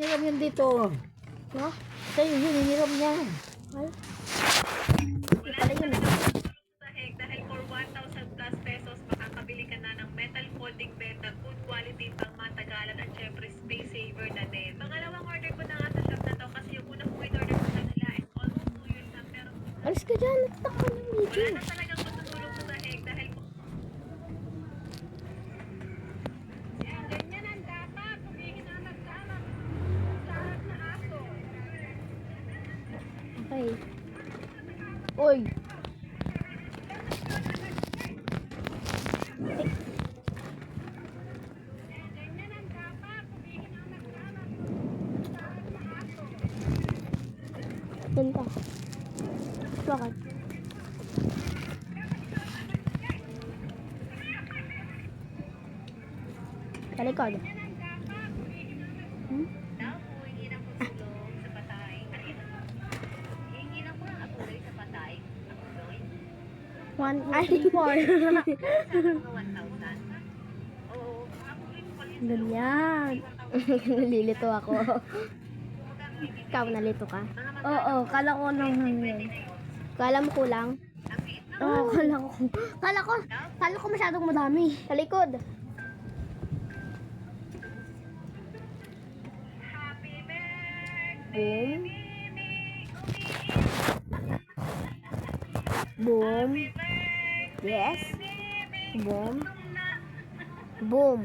Hiniram yan dito. No? Sa'yo yun, hiniram niya. Ay, Wala na talaga sahig dahil for 1,000 plus pesos makakabili ka na ng metal folding bed na good quality, pang matagalan at syempre space saver na din. Pangalawang order ko na nga sa shop na to kasi yung unang point order ko na nila is almost 2 years na pero alis ka dyan. Nagtaka ng video. wala na talagang matutulog sa sahig dahil yan, ganyan ang dapat. Humihin na nagkalat. Lahat na aso. Okay. Uy. Ganyan ang dapat. Humihin na nagkalat. Lahat na aso. Ganda. Bakit? Sa likod. Hmm? Daw po, hingi ng pagtulong sa patay. Hingi ng mga katulay sa patay. Ang tuloy. 1, ay, 4. Sana mga 1,000. Oo, katulay mo pala yung Ganyan. Nalilito ako. Ikaw, nalito ka? Oo, kala ko nang hangin. Kala mo kulang? Oo, kala ko masyadong madami. Sa likod. happy birthday, Boom. Mimi. Boom. Yes. Boom. Boom.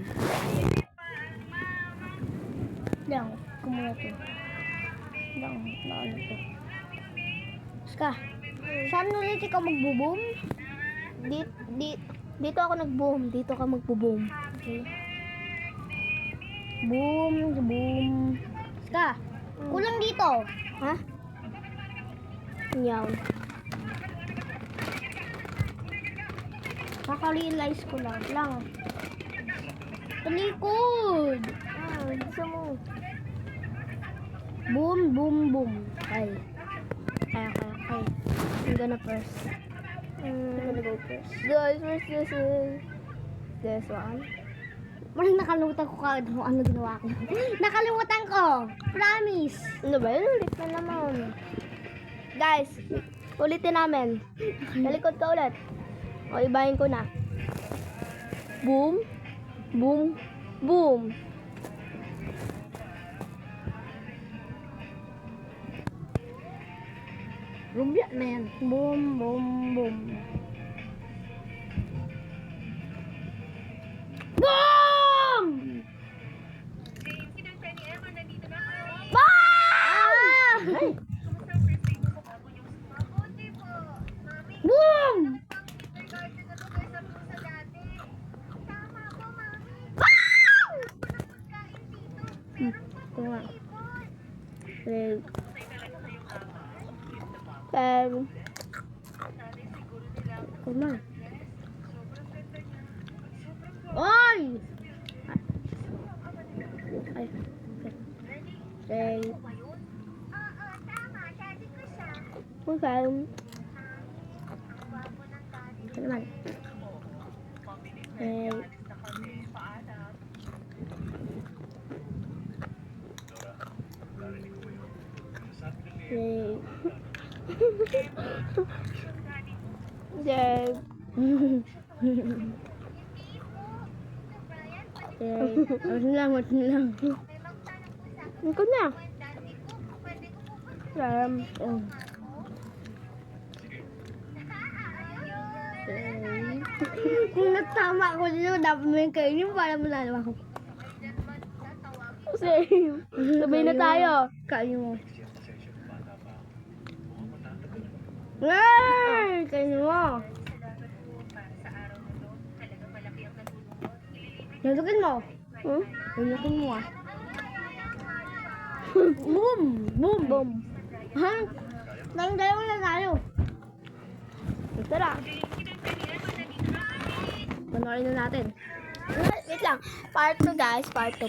Lang, kumuha to. Lang, naano to. Ska, saan ulit ikaw magbo-boom? Dito ako nag-boom. Dito ka magbo-boom. Okay. Boom, boom. Ska, kulang dito. Ha? Yaw. Kaka-realize ko lang. Talikod! Gusto mo. Boom, boom, boom. Okay. I'm gonna press. I'm gonna go first. Guys, where's this is? This one. Parang nakalimutan ko kung ano ginawa ko. Nakalimutan ko! Promise! Ano ba yun? Ulit na naman. Guys, ulitin namin. Talikod ka ulit. O, ibahin ko na. Boom. Boom. Boom. Lumbya na yan. Boom, boom, boom. Boom! James, kinanta ni Emma, nandito na kami. Boom! Kumusta ang birthday mo? Bago yung mabuti po. Mami, Boom! kindergarten na to kaysa po sa dati. Tama po, Mami. Boom! Pagkain dito. Meron pa po Tama. ipon. Wait. Masay talaga sa yung tama. Ten. Sabi siguro nila, Come on. sobrang ganda niya. Oy! Ay. Ready? Okay. Ba yun? Oo, tama. Daddy ko siya. Okay. Ang gwapo ng daddy. Ito naman. Okay. Na kami, paalam. Okay. Okay. Okay. Wala lang. May magtanong po sa akin. Ikaw na. Daddy ko, pwede ko po ba Oh. Ayun. Okay. Kung nagtama ako dito, dapat mo yung kainin para manalo ako. Diyan man tatawagin. Same. Sabay na tayo. Kain mo. Yay! Kain mo. Salamat po para sa araw na to. Talagang malaki ang natulong ko. Ililibre Nalukin mo. Hmm? Nalukin mo ah. Boom! Boom! Boom! Ha? Nang dalawa na tayo. Tara. Panoorin na natin. Wait lang. Part 2 guys. Part 2.